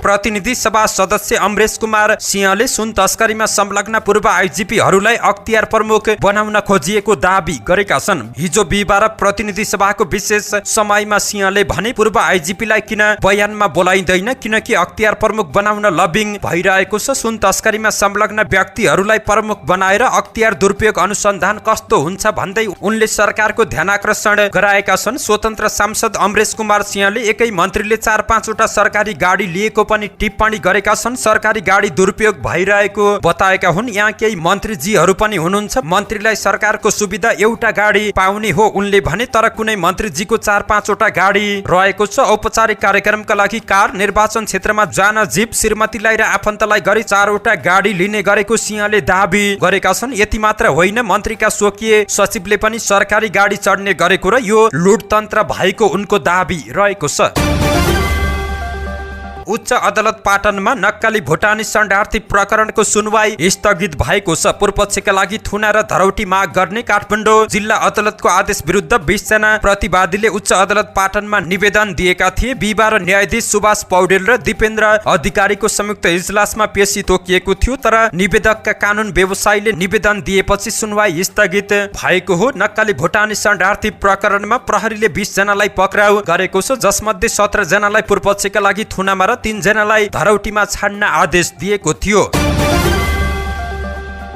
प्रतिनिधि सभा सदस्य अमरेश कुमार सिंहले सुन तस्करीमा संलग्न पूर्व आइजिपीहरूलाई अख्तियार प्रमुख बनाउन खोजिएको दाबी गरेका छन्। हिजो बिहिबार प्रतिनिधि सभाको विशेष समयमा सिंहले भने पूर्व आइजिपीलाई किन बयानमा बोलाइँदैन, किनकि अख्तियार प्रमुख बनाउन लबिङ भइरहेको छ। सुन तस्करीमा संलग्न व्यक्तिहरूलाई प्रमुख बनाएर अख्तियार दुरुपयोग अनुसन्धान कस्तो हुन्छ भन्दै उनले सरकारको ध्यानाकर्षण गराएका छन्। स्वतन्त्र सांसद अमरेश कुमार सिंहले एकै मन्त्रीले 4-5 वटा सरकारी गाडी लिएको पनि टिप्पणी गरेका छन्। सरकारी गाडी दुरुपयोग भइरहेको बताएका हुन्। यहाँ केही मन्त्रीजीहरू पनि हुनुहुन्छ, मन्त्रीलाई सरकारको सुविधा एउटा गाडी पाउने हो उनले भने, तर कुनै मन्त्रीजीको 4-5 वटा गाडी रहेको छ। औपचारिक कार्यक्रमका लागि कार, निर्वाचन क्षेत्रमा जान जीप, श्रीमतीलाई र आफन्तलाई गरी 4 वटा गाडी लिने गरेको सिंहले दाबी गरेका छन्। यति मात्र होइन, मन्त्रीका स्वकीय सचिवले पनि सरकारी गाडी चढ्ने गरेको र यो लुटतन्त्र भएको उनको दाबी रहेको छ। उच्च अदालत पाटनमा नक्कली भुटानी शरणार्थी प्रकरणको सुनवाई स्थगित भएको छ। पूर्वपक्षका लागि थुना र धरौटी माग गर्ने काठमाडौँ जिल्ला अदालतको आदेश विरुद्ध 20 जना प्रतिवादीले उच्च अदालत पाटनमा निवेदन दिएका थिए। बिहिबार न्यायाधीश सुभाष पौडेल र दीपेन्द्र अधिकारीको संयुक्त इजलासमा पेशी तोकिएको थियो, तर निवेदकका कानुन व्यवसायीले निवेदन दिएपछि सुनवाई स्थगित भएको हो। नक्कली भुटानी शरणार्थी प्रकरणमा प्रहरीले 20 जनालाई पक्राउ गरेको छ, जसमध्ये 17 जनालाई पूर्वपक्षका लागि थुनामा र 3 जनालाई धरौटीमा छाड्न आदेश दिएको थियो।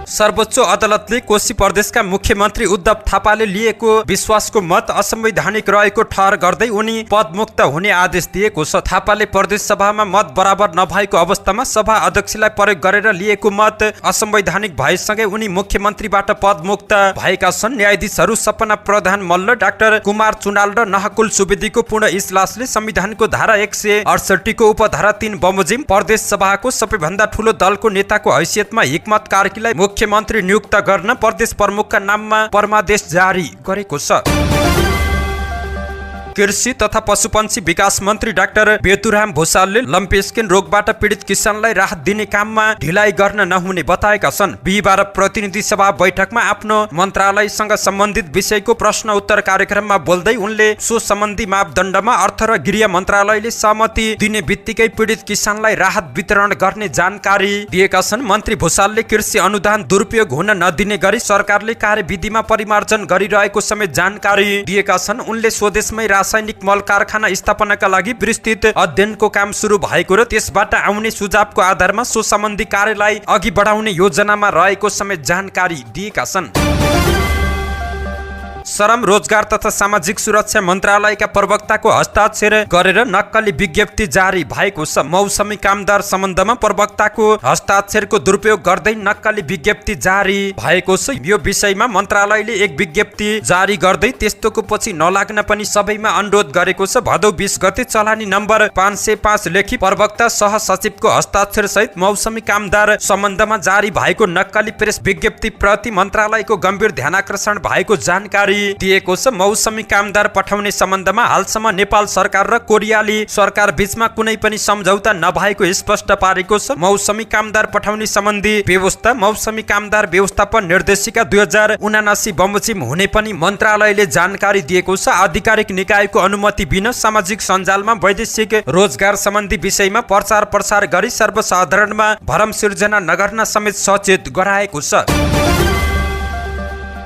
सर्वोच्च अदालतले कोशी प्रदेशका मुख्यमन्त्री उद्धव थापाले लिएको विश्वासको मत असंवैधानिक रहेको ठहर गर्दै उनी पदमुक्त हुने आदेश दिएको छ। थापाले प्रदेश सभामा मत बराबर नभएको अवस्थामा सभा अध्यक्षलाई प्रयोग गरेर लिएको मत असंवैधानिक भएसँगै उनी मुख्यमन्त्रीबाट पदमुक्त भएका छन्। न्यायाधीशहरू सपना प्रधान मल्ल, डाक्टर कुमार चुनाल र नहकुल सुवेदीको पूर्ण इजलासले संविधानको धारा 168 को उपधारा 3 बमोजिम प्रदेश सभाको सबैभन्दा ठूलो दलको नेताको हैसियतमा हिक्मत कार्कीलाई मुख्यमन्त्री नियुक्त गर्न प्रदेश प्रमुखका नाममा परमादेश जारी गरेको छ। कृषि तथा पशुपन्छी विकास मन्त्री डाक्टर बेतुराम भूषालले लम्पेस्किन रोगबाट पीडित किसानलाई राहत दिने काममा ढिलाइ गर्न नहुने बताएका छन्। बिहिबार प्रतिनिधि सभा बैठकमा आफ्नो मन्त्रालयसँग सम्बन्धित विषयको प्रश्न उत्तर कार्यक्रममा बोल्दै उनले सो सम्बन्धी मापदण्डमा अर्थ र गृह मन्त्रालयले सहमति दिने बित्तिकै पीडित किसानलाई राहत वितरण गर्ने जानकारी दिएका छन्। मन्त्री भूषालले कृषि अनुदान दुरुपयोग हुन नदिने गरी सरकारले कार्यविधिमा परिमार्जन गरिरहेको समेत जानकारी दिएका छन्। उनले स्वदेशमै रासायनिक मल कारखाना स्थापनाका लागि विस्तृत अध्ययनको काम सुरु भएको र त्यसबाट आउने सुझावको आधारमा सो सम्बन्धी कार्यलाई अघि बढाउने योजनामा रहेको समेत जानकारी दिएका छन्। श्रम, रोजगार तथा सामाजिक सुरक्षा मन्त्रालयका प्रवक्ताको हस्ताक्षर गरेर नक्कली विज्ञप्ति जारी भएको छ। मौसमी कामदार सम्बन्धमा प्रवक्ताको हस्ताक्षरको दुरुपयोग गर्दै नक्कली विज्ञप्ति जारी भएको छ। यो विषयमा मन्त्रालयले एक विज्ञप्ति जारी गर्दै त्यस्तोको पछि नलाग्न पनि सबैमा अनुरोध गरेको छ। भदौ 20 गते चलानी नम्बर 505 लेखी प्रवक्ता सह सचिवको हस्ताक्षर सहित मौसमी कामदार सम्बन्धमा जारी भएको नक्कली प्रेस विज्ञप्ति प्रति मन्त्रालयको गम्भीर ध्यानाकर्षण भएको जानकारी दिएको छ। मौसमी कामदार पठाउने सम्बन्धमा हालसम्म नेपाल सरकार र कोरियाली सरकार बीचमा कुनै पनि सम्झौता नभएको स्पष्ट पारेको छ। मौसमी कामदार पठाउने सम्बन्धी व्यवस्था मौसमी कामदार व्यवस्थापन निर्देशिका 2079 बमोजिम हुने पनि मन्त्रालयले जानकारी दिएको छ। आधिकारिक निकायको अनुमति बिना सामाजिक सञ्जालमा वैदेशिक रोजगार सम्बन्धी विषयमा प्रचार प्रसार गरी सर्वसाधारणमा भ्रम सिर्जना नगर्न समेत सचेत गराएको छ।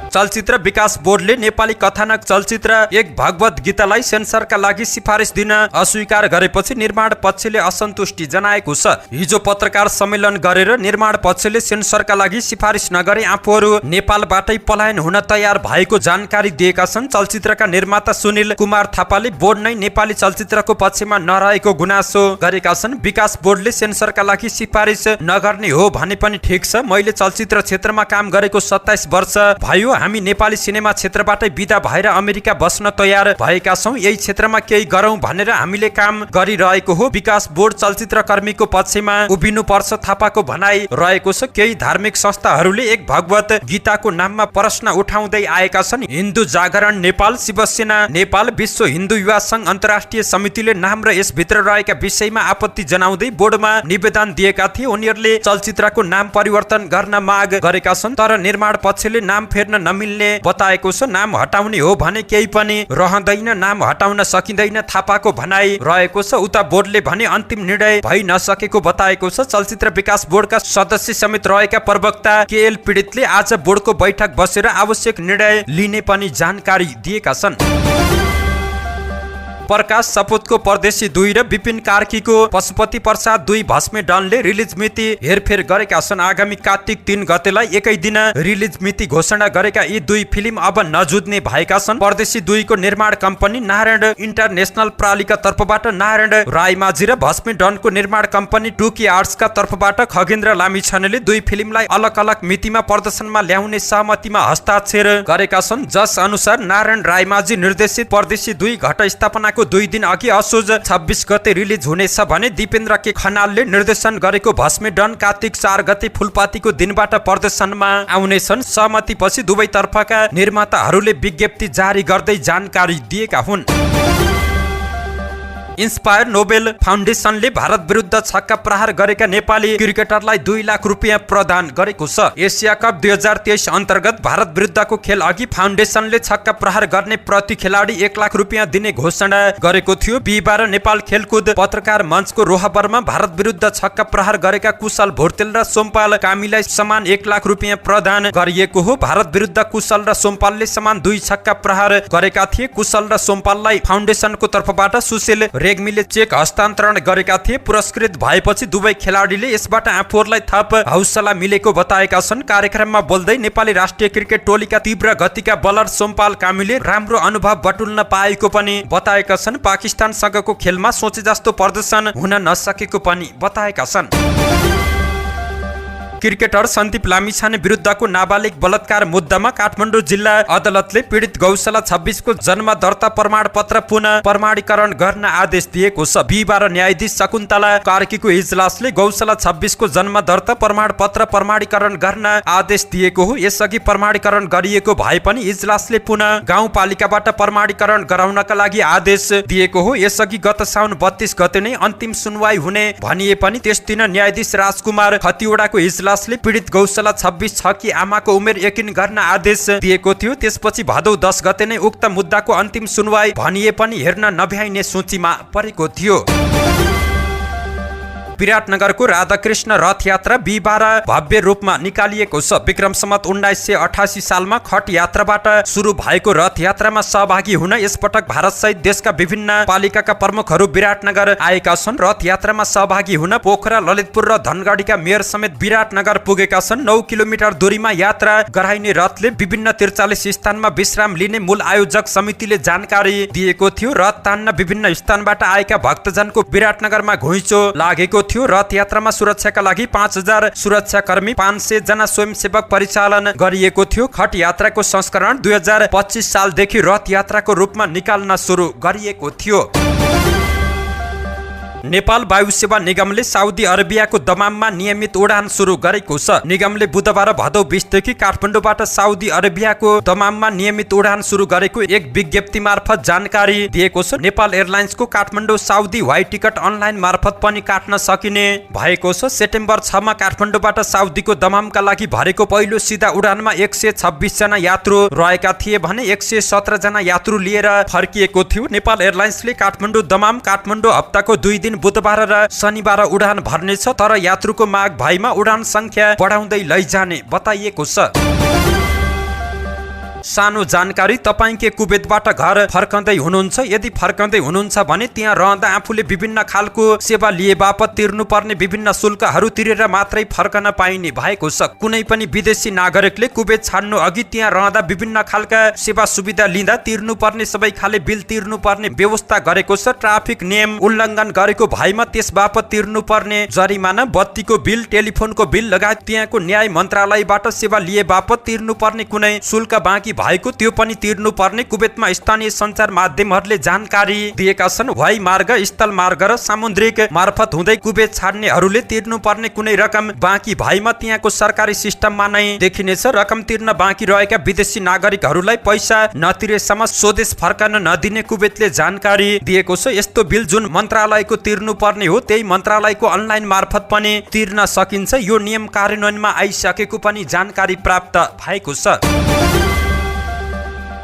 चलचित्र विकास बोर्डले नेपाली कथानक चलचित्र एक भगवत गीतालाई सेन्सरका लागि सिफारिस दिन अस्वीकार गरेपछि निर्माण पक्षले असन्तुष्टि जनाएको छ। हिजो पत्रकार सम्मेलन गरेर निर्माण पक्षले सेन्सरका लागि सिफारिस नगरे आफूहरू नेपालबाटै पलायन हुन तयार भएको जानकारी दिएका छन्। चलचित्रका निर्माता सुनिल कुमार थापाले बोर्ड नै नेपाली चलचित्रको पक्षमा नरहेको गुनासो गरेका छन्। विकास बोर्डले सेन्सरका लागि सिफारिस नगर्ने हो भने पनि ठिक छ। मैले चलचित्र क्षेत्रमा काम गरेको 27 वर्ष भयो। हामी नेपाली सिनेमा क्षेत्रबाटै बिदा भएर अमेरिका बस्न तयार भएका छौं। यही क्षेत्रमा केही गरौं भनेर हामीले काम गरिरहेको हो। विकास बोर्ड चलचित्र कर्मीको पक्षमा उभिनु पर्छ थापाको भनाइ रहेको छ। केही धार्मिक संस्थाहरूले एक भगवत गीताको नाममा प्रश्न उठाउँदै आएका छन्। हिन्दू जागरण नेपाल, शिवसेना नेपाल, विश्व हिन्दू युवा संघ, अन्तर्राष्ट्रिय समितिले नाम र यसभित्र रहेका विषयमा आपत्ति जनाउँदै बोर्डमा निवेदन दिएका थिए। उनीहरूले चलचित्रको नाम परिवर्तन गर्न माग गरेका छन्, तर निर्माण पक्षले नाम फेर्न नमिल्ने बताएको छ। नाम हटाउने हो भने केही पनि रहँदैन, नाम हटाउन सकिँदैन थापाको भनाइ रहेको छ। उता बोर्डले भने अन्तिम निर्णय भइ नसकेको बताएको छ। चलचित्र विकास बोर्डका सदस्य समेत रहेका प्रवक्ता केएल पीडितले आज बोर्डको बैठक बसेर आवश्यक निर्णय लिने पनि जानकारी दिएका छन्। प्रकाश सपुतको परदेशी 2 र विपिन कार्कीको पशुपति प्रसाद 2 भस्मे डनले रिलिज मिति हेरफेर गरेका छन्। आगामी कार्तिक 3 गतेलाई एकै दिन रिलिज मिति घोषणा गरेका यी 2 फिल्म अब नजुत्ने भएका छन्। परदेशी 2 को निर्माण कम्पनी नारायण इन्टरनेशनल प्रालिका तर्फबाट नारायण रायमाझी र भस्मे डनको निर्माण कम्पनी टुकी आर्ट्सका तर्फबाट खगेन्द्र लामिछानेले 2 फिल्मलाई अलग अलग मितिमा प्रदर्शनमा ल्याउने सहमतिमा हस्ताक्षर गरेका छन्। जस अनुसार नारायण रायमाझी निर्देशित परदेशी 2 घटस्थापनाको 2 दिन अघि असोज 26 गते रिलिज हुनेछ भने दिपेन्द्र के खनालले निर्देशन गरेको भस्मे डन कार्तिक 4 गते फुलपातीको दिनबाट प्रदर्शनमा आउनेछन्। सहमतिपछि दुवै तर्फका निर्माताहरूले विज्ञप्ति जारी गर्दै जानकारी दिएका हुन्। इन्स्पायर नोबेल फाउन्डेसनले भारत विरुद्ध छक्का प्रहार गरेका नेपाली क्रिकेटरलाई 2 लाख रुपियाँ प्रदान गरेको छ। एसिया कप 2023 अन्तर्गत भारत विरुद्धको खेल अघि फाउन्डेसनले छक्का प्रहार गर्ने प्रति खेलाडी 1 लाख रुपियाँ दिने घोषणा गरेको थियो। बिहिबार नेपाल खेलकुद पत्रकार मञ्चको रोहबरमा भारत विरुद्ध छक्का प्रहार गरेका कुशल भोर्तेल र सोमपाल कामीलाई समान 1 लाख रुपियाँ प्रदान गरिएको हो। भारत विरुद्ध कुशल र सोमपालले समान 2 छक्का प्रहार गरेका थिए। कुशल र सोमपाललाई फाउन्डेसनको तर्फबाट सुशील रेग्मीले चेक हस्तान्तरण गरेका थिए। पुरस्कृत भएपछि दुवै खेलाडीले यसबाट आफूहरूलाई थप हौसला मिलेको बताएका छन्। कार्यक्रममा बोल्दै नेपाली राष्ट्रिय क्रिकेट टोलीका तीव्र गतिका बलर सोमपाल कामीले राम्रो अनुभव बटुल्न पाएको पनि बताएका छन्। पाकिस्तानसँगको खेलमा सोचे जस्तो प्रदर्शन हुन नसकेको पनि बताएका छन्। क्रिकेटर सन्दीप लामिछाने विरुद्धको नाबालिग बलात्कार मुद्दामा काठमाडौँ जिल्ला अदालतले पीडित गौशाला 26 को जन्म दर्ता प्रमाणपत्र पुनः प्रमाणीकरण गर्न आदेश दिएको छ। बिहिबार न्यायाधीश शकुन्तला कार्कीको इजलासले गौशाला 26 को जन्म दर्ता प्रमाणपत्र प्रमाणीकरण गर्न आदेश दिएको हो। यसअघि प्रमाणीकरण गरिएको भए पनि इजलासले पुनः गाउँपालिकाबाट प्रमाणीकरण गराउनका लागि आदेश दिएको हो। यसअघि गत साउन 32 गते नै अन्तिम सुनवाई हुने भनिए पनि त्यस दिन न्यायाधीश राजकुमार खतिवडाको इजलासले पीडित गौशाला 26 छ कि आमाको उमेर यकिन गर्न आदेश दिएको थियो। त्यसपछि भादौ 10 गते नै उक्त मुद्दाको अन्तिम सुनवाई भनिए पनि हेर्न नभ्याइने सूचीमा परेको थियो। विराटनगरको राधाकृष्ण रथ यात्रा बिहिबार भव्य रूपमा निकालिएको छ। विक्रम सम्वत 1988 सालमा खट यात्राबाट सुरु भएको रथ यात्रामा सहभागी हुन यसपटक भारत सहित देशका विभिन्न पालिकाका प्रमुखहरू विराटनगर आएका छन्। रथ यात्रामा सहभागी हुन पोखरा, ललितपुर र धनगढीका मेयर समेत विराटनगर पुगेका छन्। 9 किलोमिटर दूरीमा यात्रा गराइने रथले विभिन्न 43 स्थानमा विश्राम लिने मूल आयोजक समितिले जानकारी दिएको थियो। रथ तान्न विभिन्न स्थानबाट आएका भक्तजनको विराटनगरमा घुइँचो लागेको थियो। रथ यात्रामा सुरक्षाका लागि 5000 सुरक्षाकर्मी, 500 जना स्वयंसेवक परिचालन गरिएको थियो। खट यात्राको संस्करण 2025 सालदेखि रथ यात्राको रूपमा निकाल्न सुरु गरिएको थियो। नेपाल वायु सेवा निगमले साउदी अरेबियाको दमाममा नियमित उडान सुरु गरेको छ। निगमले बुधबार भदौ 20 देखि काठमाडौँबाट साउदी अरेबियाको दमाममा नियमित उडान सुरु गरेको एक विज्ञप्ति मार्फत जानकारी दिएको छ। नेपाल एयरलाइन्सको काठमाडौँ साउदी वाइ टिकट अनलाइन मार्फत पनि काट्न सकिने भएको छ। सेप्टेम्बर 6 मा काठमाडौँबाट साउदीको दमामका लागि भरेको पहिलो सिधा उडानमा 126 जना यात्रु रहेका थिए भने 117 जना यात्रु लिएर फर्किएको थियो। नेपाल एयरलाइन्सले काठमाडौँ दमाम काठमाडौँ हप्ताको 2 दिन बुधबार र शनिबार उडान भर्नेछ, तर यात्रुको माग भएमा उडान संख्या बढाउँदै लैजाने बताइएको छ। सानो जानकारी, तपाईं के कुवेतबाट घर फर्कँदै हुनुहुन्छ? यदि फर्कँदै हुनुहुन्छ भने त्यहाँ रहँदा आफूले विभिन्न खालको सेवा लिए बापत तिर्नुपर्ने विभिन्न शुल्कहरू तिरेर मात्रै फर्कन पाइने भएको छ। कुनै पनि विदेशी नागरिकले कुवेत छाड्नु अघि त्यहाँ रहँदा विभिन्न खालका सेवा सुविधा लिँदा तिर्नुपर्ने सबै खाले बिल तिर्नुपर्ने व्यवस्था गरेको छ। ट्राफिक नियम उल्लङ्घन गरेको भएमा त्यस बापत तिर्नुपर्ने जरिमाना, बत्तीको बिल, टेलिफोनको बिल लगायत त्यहाँको न्याय मन्त्रालयबाट सेवा लिए बापत तिर्नुपर्ने कुनै शुल्क बाँकी भएको त्यो पनि तिर्नुपर्ने कुवेतमा स्थानीय सञ्चार माध्यमहरूले जानकारी दिएका छन्। वायु मार्ग, स्थल मार्ग र सामुद्रिक मार्फत हुँदै कुवेत छाड्नेहरूले तिर्नुपर्ने कुनै रकम बाँकी भएमा त्यहाँको सरकारी सिस्टममा नै देखिनेछ। रकम तिर्न बाँकी रहेका विदेशी नागरिकहरूलाई पैसा नतिरेसम्म स्वदेश फर्कन नदिने कुवेतले जानकारी दिएको छ। यस्तो बिल जुन मन्त्रालयको तिर्नुपर्ने हो त्यही मन्त्रालयको अनलाइन मार्फत पनि तिर्न सकिन्छ। यो नियम कार्यान्वयनमा आइसकेको पनि जानकारी प्राप्त भएको छ।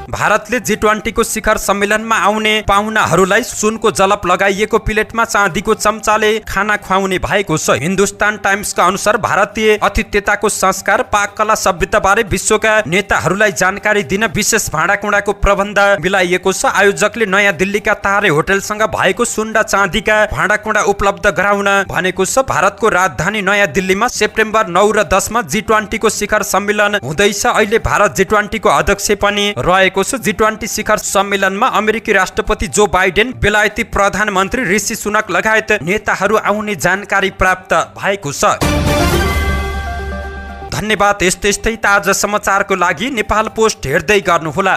भारतले G20 को शिखर सम्मेलनमा आउने पाहुनाहरूलाई सुनको जलप लगाइएको प्लेटमा चाँदीको चम्चाले खाना खुवाउने भएको छ। हिन्दुस्तान टाइम्सका अनुसार भारतीय आतिथ्यताको संस्कार, पाक कला, सभ्यताबारे विश्वका नेताहरूलाई जानकारी दिन विशेष भाँडाकुँडाको प्रबन्ध मिलाइएको छ। आयोजकले नयाँ दिल्लीका तारे होटलसँग भएको सुन र चाँदीका भाँडाकुँडा उपलब्ध गराउन भनेको छ। भारतको राजधानी नयाँ दिल्लीमा सेप्टेम्बर 9 र 10 मा G20 को शिखर सम्मेलन हुँदैछ। अहिले भारत G20 को अध्यक्ष पनि रहेको छ। G20 शिखर सम्मेलनमा अमेरिकी राष्ट्रपति जो बाइडेन, बेलायती प्रधानमन्त्री ऋषि सुनक लगायत नेताहरू आउने जानकारी प्राप्त भएको छ। धन्यवाद। यस्तै ताजा समाचारको लागि नेपाल पोस्ट हेर्दै गर्नुहोला।